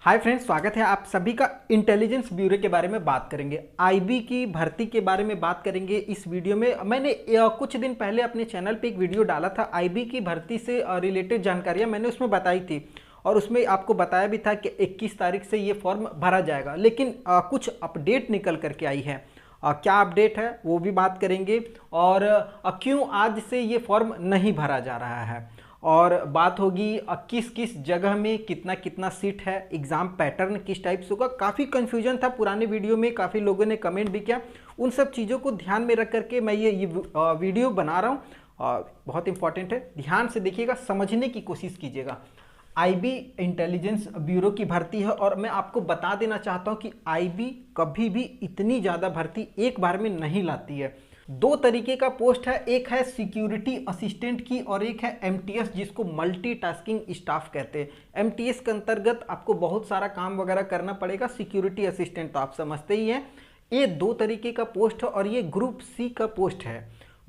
Hi friends, स्वागत है आप सभी का। इंटेलिजेंस ब्यूरो के बारे में बात करेंगे, आईबी की भर्ती के बारे में बात करेंगे इस वीडियो में। मैंने कुछ दिन पहले अपने चैनल पे एक वीडियो डाला था, आईबी की भर्ती से रिलेटेड जानकारियां मैंने उसमें बताई थी और उसमें आपको बताया भी था कि 21 तारीख से ये फॉर्म भरा जाएगा। लेकिन कुछ अपडेट निकल करके आई है। क्या अपडेट है वो भी बात करेंगे और क्यों आज से ये फॉर्म नहीं भरा जा रहा है, और बात होगी किस किस जगह में कितना कितना सीट है, एग्ज़ाम पैटर्न किस टाइप से होगा। काफ़ी कन्फ्यूजन था पुराने वीडियो में, काफ़ी लोगों ने कमेंट भी किया। उन सब चीज़ों को ध्यान में रख करके मैं ये वीडियो बना रहा हूँ। बहुत इंपॉर्टेंट है, ध्यान से देखिएगा, समझने की कोशिश कीजिएगा। आईबी इंटेलिजेंस ब्यूरो की भर्ती है और मैं आपको बता देना चाहता हूँ कि आईबी कभी भी इतनी ज़्यादा भर्ती एक बार में नहीं लाती है। दो तरीके का पोस्ट है, एक है सिक्योरिटी असिस्टेंट की और एक है एमटीएस, जिसको मल्टीटास्किंग स्टाफ कहते हैं। एमटीएस के अंतर्गत आपको बहुत सारा काम वगैरह करना पड़ेगा, सिक्योरिटी असिस्टेंट तो आप समझते ही हैं। ये दो तरीके का पोस्ट है और ये ग्रुप सी का पोस्ट है।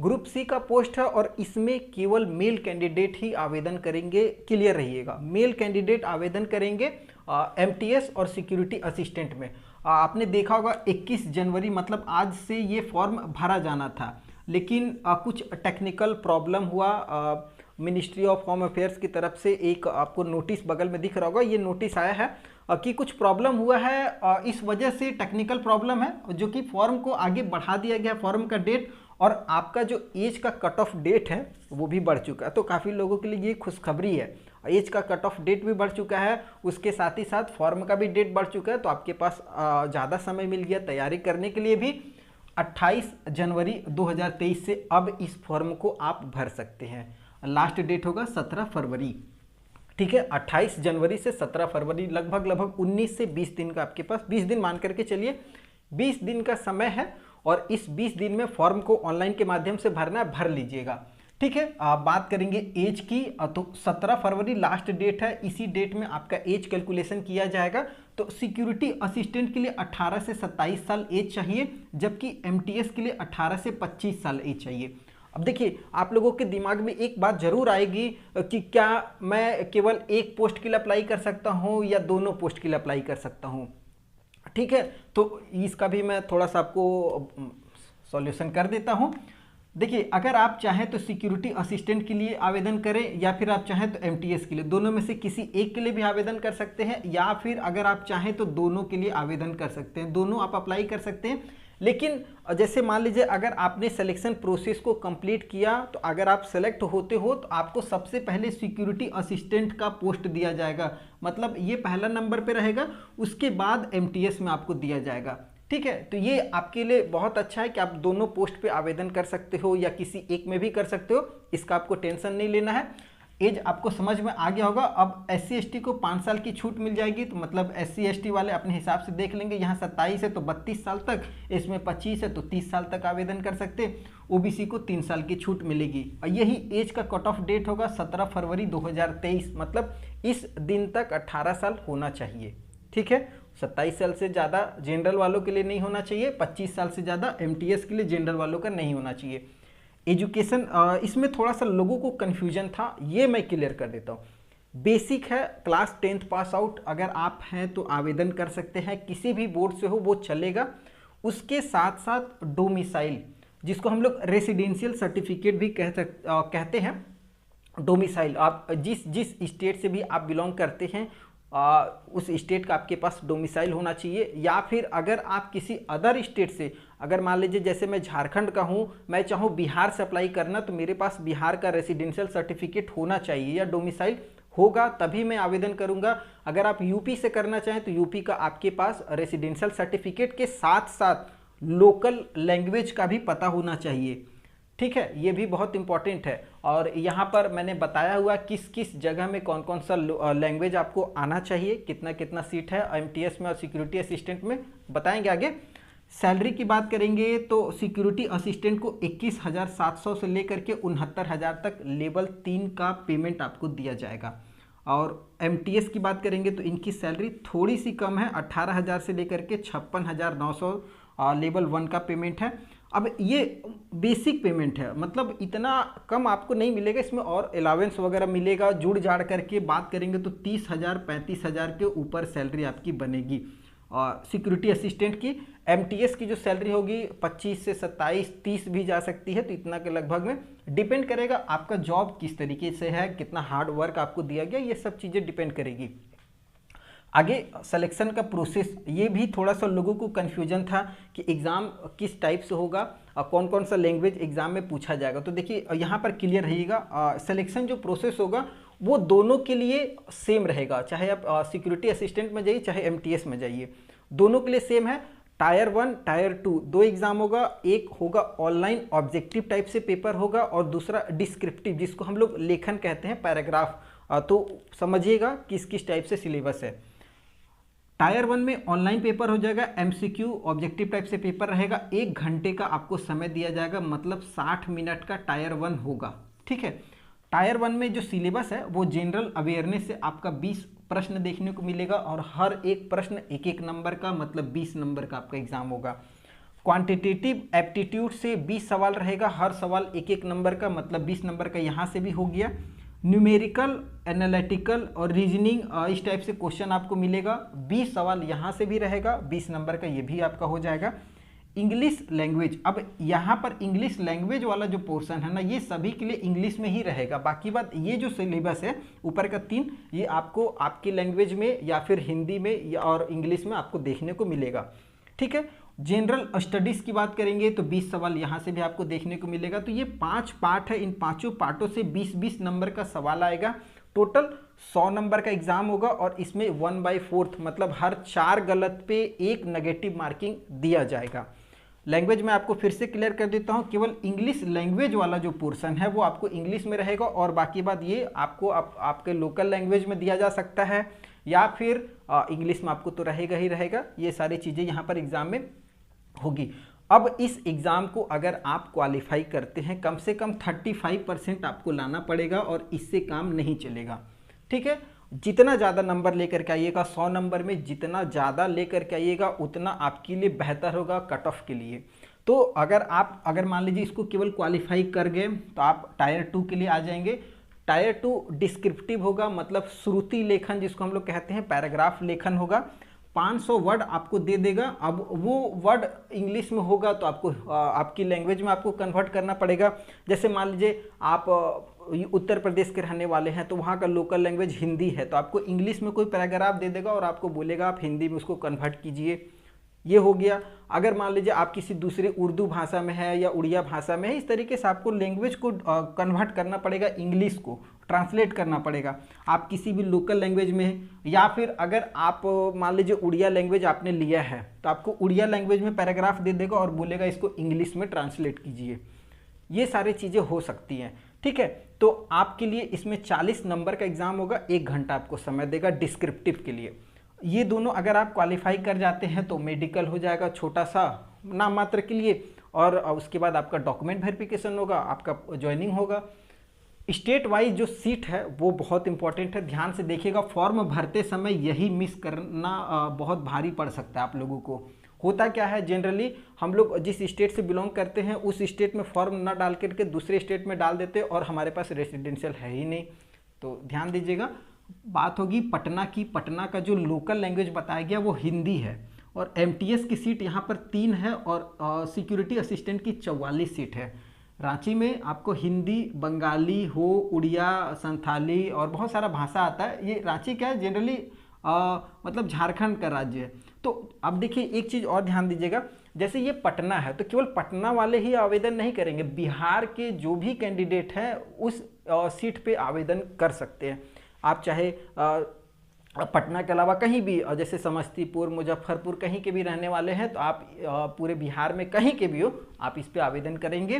ग्रुप सी का पोस्ट है और इसमें केवल मेल कैंडिडेट ही आवेदन करेंगे। क्लियर रहिएगा, मेल कैंडिडेट आवेदन करेंगे एमटीएस और सिक्योरिटी असिस्टेंट में। आपने देखा होगा 21 जनवरी मतलब आज से ये फॉर्म भरा जाना था, लेकिन कुछ टेक्निकल प्रॉब्लम हुआ। मिनिस्ट्री ऑफ होम अफेयर्स की तरफ से एक आपको नोटिस बगल में दिख रहा होगा, ये नोटिस आया है कि कुछ प्रॉब्लम हुआ है। इस वजह से टेक्निकल प्रॉब्लम है जो कि फॉर्म को आगे बढ़ा दिया गया, फॉर्म का डेट, और आपका जो एज का कट ऑफ डेट है वो भी बढ़ चुका है। तो काफ़ी लोगों के लिए ये खुशखबरी है, एज का कट ऑफ डेट भी बढ़ चुका है, उसके साथ ही साथ फॉर्म का भी डेट बढ़ चुका है। तो आपके पास ज़्यादा समय मिल गया तैयारी करने के लिए भी। 28 जनवरी 2023 से अब इस फॉर्म को आप भर सकते हैं। लास्ट डेट होगा 17 फरवरी। ठीक है, 28 जनवरी से 17 फरवरी, लगभग 19 से 20 दिन का आपके पास, 20 दिन मान करके चलिए, 20 दिन का समय है। और इस 20 दिन में फॉर्म को ऑनलाइन के माध्यम से भरना है, भर लीजिएगा। ठीक है, बात करेंगे एज की। तो 17 फरवरी लास्ट डेट है, इसी डेट में आपका एज कैलकुलेशन किया जाएगा। तो सिक्योरिटी असिस्टेंट के लिए 18 से 27 साल एज चाहिए, जबकि एमटीएस के लिए 18 से 25 साल एज चाहिए। अब देखिए, आप लोगों के दिमाग में एक बात जरूर आएगी कि क्या मैं केवल एक पोस्ट के लिए अप्लाई कर सकता हूँ या दोनों पोस्ट के लिए अप्लाई कर सकता हूँ। ठीक है, तो इसका भी मैं थोड़ा सा आपको सॉल्यूशन कर देता हूँ। देखिए, अगर आप चाहें तो सिक्योरिटी असिस्टेंट के लिए आवेदन करें, या फिर आप चाहें तो एमटीएस के लिए, दोनों में से किसी एक के लिए भी आवेदन कर सकते हैं, या फिर अगर आप चाहें तो दोनों के लिए आवेदन कर सकते हैं, दोनों आप अप्लाई कर सकते हैं। लेकिन जैसे मान लीजिए अगर आपने सिलेक्शन प्रोसेस को कंप्लीट किया, तो अगर आप सेलेक्ट होते हो तो आपको सबसे पहले सिक्योरिटी असिस्टेंट का पोस्ट दिया जाएगा, मतलब ये पहला नंबर पे रहेगा, उसके बाद एमटीएस में आपको दिया जाएगा। ठीक है, तो ये आपके लिए बहुत अच्छा है कि आप दोनों पोस्ट पे आवेदन कर सकते हो या किसी एक में भी कर सकते हो, इसका आपको टेंशन नहीं लेना है। एज आपको समझ में आ गया होगा। अब SC/ST को 5 साल की छूट मिल जाएगी, तो मतलब SC/ST वाले अपने हिसाब से देख लेंगे। यहाँ 27 है तो 32 साल तक, इसमें 25 है तो 30 साल तक आवेदन कर सकते हैं। ओबीसी को 3 साल की छूट मिलेगी। और यही एज का कट ऑफ डेट होगा 17 फरवरी 2023, मतलब इस दिन तक 18 साल होना चाहिए। ठीक है, 27 साल से ज़्यादा जनरल वालों के लिए नहीं होना चाहिए, 25 साल से ज़्यादा एमटीएस के लिए जनरल वालों का नहीं होना चाहिए। एजुकेशन, इसमें थोड़ा सा लोगों को कन्फ्यूजन था, ये मैं क्लियर कर देता हूँ। बेसिक है, क्लास 10th पास आउट अगर आप हैं तो आवेदन कर सकते हैं, किसी भी बोर्ड से हो वो चलेगा। उसके साथ साथ डोमिसाइल, जिसको हम लोग रेसिडेंशियल सर्टिफिकेट भी कहते हैं। डोमिसाइल, आप जिस स्टेट से भी आप बिलोंग करते हैं उस स्टेट का आपके पास डोमिसाइल होना चाहिए। या फिर अगर आप किसी अदर स्टेट से, अगर मान लीजिए जैसे मैं झारखंड का हूँ, मैं चाहूँ बिहार से अप्लाई करना, तो मेरे पास बिहार का रेसिडेंशियल सर्टिफिकेट होना चाहिए या डोमिसाइल होगा, तभी मैं आवेदन करूँगा। अगर आप यूपी से करना चाहें तो यूपी का आपके पास रेसिडेंशियल सर्टिफिकेट के साथ साथ लोकल लैंग्वेज का भी पता होना चाहिए। ठीक है, ये भी बहुत इंपॉर्टेंट है। और यहाँ पर मैंने बताया हुआ किस किस जगह में कौन कौन सा लैंग्वेज आपको आना चाहिए, कितना कितना सीट है एमटीएस में और सिक्योरिटी असिस्टेंट में, बताएंगे आगे। सैलरी की बात करेंगे तो सिक्योरिटी असिस्टेंट को 21,700 से लेकर के 69,000 तक लेवल 3 का पेमेंट आपको दिया जाएगा। और एमटीएस की बात करेंगे तो इनकी सैलरी थोड़ी सी कम है, 18,000 से लेकर के 56,900 लेवल 1 का पेमेंट है। अब ये बेसिक पेमेंट है, मतलब इतना कम आपको नहीं मिलेगा, इसमें और अलावेंस वगैरह मिलेगा। जुड़ जाड़ करके बात करेंगे तो 30,000 35,000 के ऊपर सैलरी आपकी बनेगी। और सिक्योरिटी असिस्टेंट की एमटीएस की जो सैलरी होगी 25 से 27 30 भी जा सकती है, तो इतना के लगभग में डिपेंड करेगा आपका जॉब किस तरीके से है, कितना हार्ड वर्क आपको दिया गया, ये सब चीज़ें डिपेंड करेगी। आगे सिलेक्शन का प्रोसेस, ये भी थोड़ा सा लोगों को कन्फ्यूजन था कि एग्ज़ाम किस टाइप से होगा और कौन कौन सा लैंग्वेज एग्ज़ाम में पूछा जाएगा। तो देखिए यहाँ पर क्लियर रहेगा, सिलेक्शन जो प्रोसेस होगा वो दोनों के लिए सेम रहेगा, चाहे आप सिक्योरिटी असिस्टेंट में जाइए चाहे एमटीएस में जाइए, दोनों के लिए सेम है। टायर 1 टायर 2 दो एग्ज़ाम होगा, एक होगा ऑनलाइन ऑब्जेक्टिव टाइप से पेपर होगा और दूसरा डिस्क्रिप्टिव जिसको हम लोग लेखन कहते हैं, पैराग्राफ। तो समझिएगा किस किस टाइप से सिलेबस है। टायर 1 में ऑनलाइन पेपर हो जाएगा, एमसीक्यू ऑब्जेक्टिव टाइप से पेपर रहेगा, 1 घंटे का आपको समय दिया जाएगा, मतलब 60 मिनट का टायर 1 होगा। ठीक है, टायर 1 में जो सिलेबस है वो जनरल अवेयरनेस से आपका 20 प्रश्न देखने को मिलेगा और हर एक प्रश्न एक एक नंबर का, मतलब 20 नंबर का आपका एग्जाम होगा। क्वांटिटेटिव एप्टीट्यूड से 20 सवाल रहेगा, हर सवाल एक एक नंबर का, मतलब 20 नंबर का यहाँ से भी हो गया। न्यूमेरिकल, एनालिटिकल और रीजनिंग इस टाइप से क्वेश्चन आपको मिलेगा, 20 सवाल यहाँ से भी रहेगा, 20 नंबर का ये भी आपका हो जाएगा। इंग्लिश लैंग्वेज, अब यहाँ पर इंग्लिश लैंग्वेज वाला जो पोर्शन है ना, ये सभी के लिए इंग्लिश में ही रहेगा। बाकी बात ये जो सिलेबस है ऊपर का 3, ये आपको आपकी लैंग्वेज में या फिर हिंदी में या और इंग्लिश में आपको देखने को मिलेगा। ठीक है, जनरल स्टडीज़ की बात करेंगे तो 20 सवाल यहाँ से भी आपको देखने को मिलेगा। तो ये 5 पार्ट है, इन 5 पार्टों से 20-20 नंबर का सवाल आएगा। टोटल 100 नंबर का एग्जाम होगा और इसमें 1/4 मतलब हर 4 गलत पे 1 नेगेटिव मार्किंग दिया जाएगा। लैंग्वेज में आपको फिर से क्लियर कर देता हूँ, केवल इंग्लिश लैंग्वेज वाला जो पोर्शन है वो आपको इंग्लिश में रहेगा और बाकी बात ये आपको आपके लोकल लैंग्वेज में दिया जा सकता है या फिर इंग्लिश में आपको तो रहेगा ही रहेगा। ये सारी चीज़ें यहाँ पर एग्जाम में होगी। अब इस एग्ज़ाम को अगर आप क्वालिफाई करते हैं, कम से कम 35% आपको लाना पड़ेगा और इससे काम नहीं चलेगा। ठीक है, जितना ज़्यादा नंबर लेकर के आइएगा, 100 नंबर में जितना ज़्यादा लेकर के आइएगा उतना आपके लिए बेहतर होगा कट ऑफ के लिए। तो अगर मान लीजिए इसको केवल क्वालिफाई कर गए तो आप टायर 2 के लिए आ जाएंगे। टायर 2 डिस्क्रिप्टिव होगा, मतलब श्रुति लेखन जिसको हम लोग कहते हैं, पैराग्राफ लेखन होगा। 500 वर्ड आपको दे देगा। अब वो वर्ड इंग्लिश में होगा तो आपको आपकी लैंग्वेज में आपको कन्वर्ट करना पड़ेगा। जैसे मान लीजिए आप उत्तर प्रदेश के रहने वाले हैं तो वहाँ का लोकल लैंग्वेज हिंदी है, तो आपको इंग्लिश में कोई पैराग्राफ दे देगा और आपको बोलेगा आप हिंदी में उसको कन्वर्ट कीजिए। ये हो गया। अगर मान लीजिए आप किसी दूसरे उर्दू भाषा में है या उड़िया भाषा में है, इस तरीके से आपको लैंग्वेज को कन्वर्ट करना पड़ेगा, इंग्लिश को ट्रांसलेट करना पड़ेगा। आप किसी भी लोकल लैंग्वेज में, या फिर अगर आप मान लीजिए उड़िया लैंग्वेज आपने लिया है तो आपको उड़िया लैंग्वेज में पैराग्राफ दे देगा और बोलेगा इसको इंग्लिश में ट्रांसलेट कीजिए। ये सारी चीज़ें हो सकती हैं। ठीक है, तो आपके लिए इसमें 40 नंबर का एग्जाम होगा, 1 घंटा आपको समय देगा डिस्क्रिप्टिव के लिए। ये दोनों अगर आप क्वालिफाई कर जाते हैं तो मेडिकल हो जाएगा छोटा सा नाम मात्र के लिए, और उसके बाद आपका डॉक्यूमेंट वेरिफिकेशन होगा, आपका ज्वाइनिंग होगा। स्टेट वाइज जो सीट है वो बहुत इंपॉर्टेंट है, ध्यान से देखिएगा। फॉर्म भरते समय यही मिस करना बहुत भारी पड़ सकता है आप लोगों को। होता क्या है, जनरली हम लोग जिस स्टेट से बिलोंग करते हैं उस स्टेट में फॉर्म ना डाल करके दूसरे स्टेट में डाल देते हैं और हमारे पास रेसिडेंशियल है ही नहीं। तो ध्यान दीजिएगा। बात होगी पटना की। पटना का जो लोकल लैंग्वेज बताया गया वो हिंदी है और एमटीएस की सीट यहाँ पर 3 है और सिक्योरिटी असिस्टेंट की 44 सीट है। रांची में आपको हिंदी, बंगाली हो, उड़िया, संथाली और बहुत सारा भाषा आता है। ये रांची क्या है, जनरली मतलब झारखंड का राज्य है। तो अब देखिए एक चीज़ और ध्यान दीजिएगा, जैसे ये पटना है तो केवल पटना वाले ही आवेदन नहीं करेंगे, बिहार के जो भी कैंडिडेट हैं उस सीट पे आवेदन कर सकते हैं। आप चाहे पटना के अलावा कहीं भी, जैसे समस्तीपुर, मुजफ्फरपुर, कहीं के भी रहने वाले हैं तो आप पूरे बिहार में कहीं के भी हो आप इस पे आवेदन करेंगे।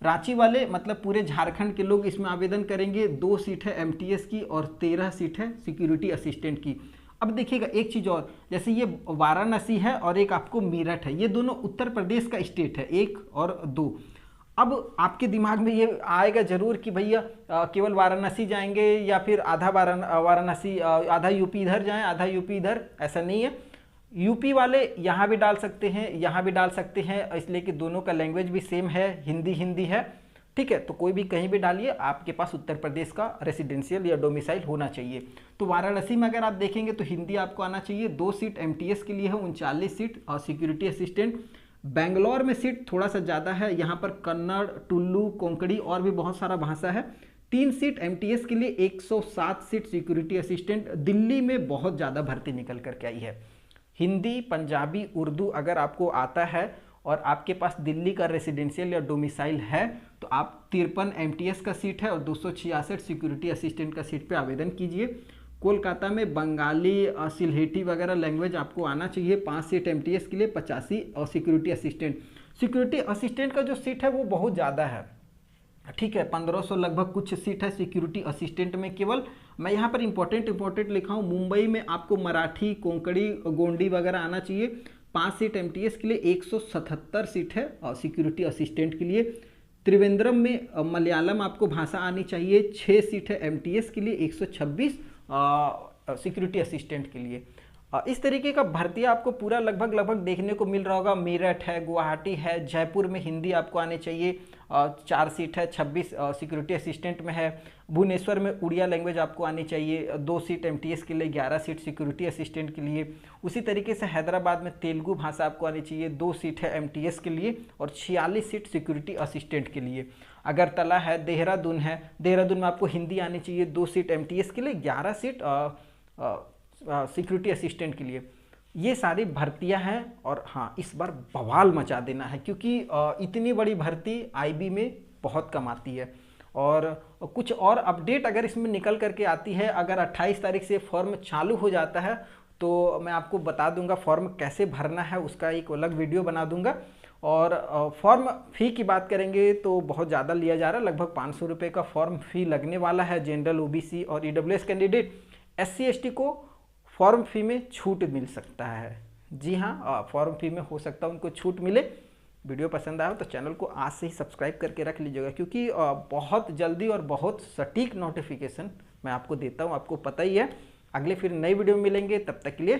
रांची वाले मतलब पूरे झारखंड के लोग इसमें आवेदन करेंगे। 2 सीट है एमटीएस की और 13 सीट है सिक्योरिटी असिस्टेंट की। अब देखिएगा एक चीज़ और, जैसे ये वाराणसी है और एक आपको मेरठ है, ये दोनों उत्तर प्रदेश का स्टेट है, 1 और 2। अब आपके दिमाग में ये आएगा जरूर कि भैया केवल वाराणसी जाएंगे या फिर आधा वाराणसी, आधा यूपी इधर जाएं, आधा यूपी इधर, ऐसा नहीं है। यूपी वाले यहाँ भी डाल सकते हैं, यहाँ भी डाल सकते हैं, इसलिए कि दोनों का लैंग्वेज भी सेम है, हिंदी हिंदी है, ठीक है। तो कोई भी कहीं भी डालिए, आपके पास उत्तर प्रदेश का रेसिडेंशियल या डोमिसाइल होना चाहिए। तो वाराणसी में अगर आप देखेंगे तो हिंदी आपको आना चाहिए। 2 सीट एमटीएस के लिए है, 39 सीट और सिक्योरिटी असिस्टेंट। बेंगलोर में सीट थोड़ा सा ज़्यादा है, यहाँ पर कन्नड़, टुल्लू, कोंकणी और भी बहुत सारा भाषा है। 3 सीट एमटीएस के लिए, 107 सीट सिक्योरिटी असिस्टेंट। दिल्ली में बहुत ज़्यादा भर्ती निकल करके आई है। हिंदी, पंजाबी, उर्दू अगर आपको आता है और आपके पास दिल्ली का रेसिडेंशियल या डोमिसाइल है तो आप 53 एमटीएस का सीट है और 266 सिक्योरिटी असिस्टेंट का सीट पे आवेदन कीजिए। कोलकाता में बंगाली, सिल्हेटी वगैरह लैंग्वेज आपको आना चाहिए। 5 सीट एमटीएस के लिए, 85 और सिक्योरिटी असिस्टेंट। सिक्योरिटी असिस्टेंट का जो सीट है वो बहुत ज़्यादा है, ठीक है, 1500 लगभग कुछ सीट है सिक्योरिटी असिस्टेंट में केवल। मैं यहाँ पर इंपॉर्टेंट लिखा हूँ। मुंबई में आपको मराठी, कोंकणी, गोंडी वगैरह आना चाहिए। 5 सीट एमटीएस के लिए, 177 सीट है और सिक्योरिटी असिस्टेंट के लिए। त्रिवेंद्रम में मलयालम आपको भाषा आनी चाहिए। 6 सीट है एमटीएस के लिए, 126 सिक्योरिटी असिस्टेंट के लिए। इस तरीके का भर्ती आपको पूरा लगभग देखने को मिल रहा होगा। मेरठ है, गुवाहाटी है, जयपुर में हिंदी आपको आने चाहिए। 4 सीट है, 26 सिक्योरिटी असिस्टेंट में है। भुवनेश्वर में उड़िया लैंग्वेज आपको आनी चाहिए। 2 सीट एमटीएस के लिए, 11 सीट सिक्योरिटी असिस्टेंट के लिए। उसी तरीके से हैदराबाद में तेलुगु भाषा आपको आनी चाहिए। 2 सीट है एमटीएस के लिए और 46 सीट सिक्योरिटी असिस्टेंट के लिए। अगरतला है, देहरादून है, देहरादून में आपको हिंदी आनी चाहिए। 2 सीट एमटीएस के लिए, 11 सीट सिक्योरिटी असिस्टेंट के लिए। ये सारी भर्तियां हैं और हाँ, इस बार बवाल मचा देना है क्योंकि इतनी बड़ी भर्ती आईबी में बहुत कम आती है। और कुछ और अपडेट अगर इसमें निकल करके आती है, अगर 28 तारीख से फॉर्म चालू हो जाता है तो मैं आपको बता दूंगा फॉर्म कैसे भरना है, उसका एक अलग वीडियो बना दूंगा। और फॉर्म फ़ी की बात करेंगे तो बहुत ज़्यादा लिया जा रहा है, लगभग 500 रुपये का फॉर्म फ़ी लगने वाला है जनरल, ओबीसी और ईडब्ल्यूएस कैंडिडेट। SC ST को फॉर्म फी में छूट मिल सकता है। जी हाँ, फॉर्म फी में हो सकता है उनको छूट मिले। वीडियो पसंद आया तो चैनल को आज से ही सब्सक्राइब करके रख लीजिएगा क्योंकि बहुत जल्दी और बहुत सटीक नोटिफिकेशन मैं आपको देता हूँ, आपको पता ही है। अगले फिर नई वीडियो में मिलेंगे, तब तक के लिए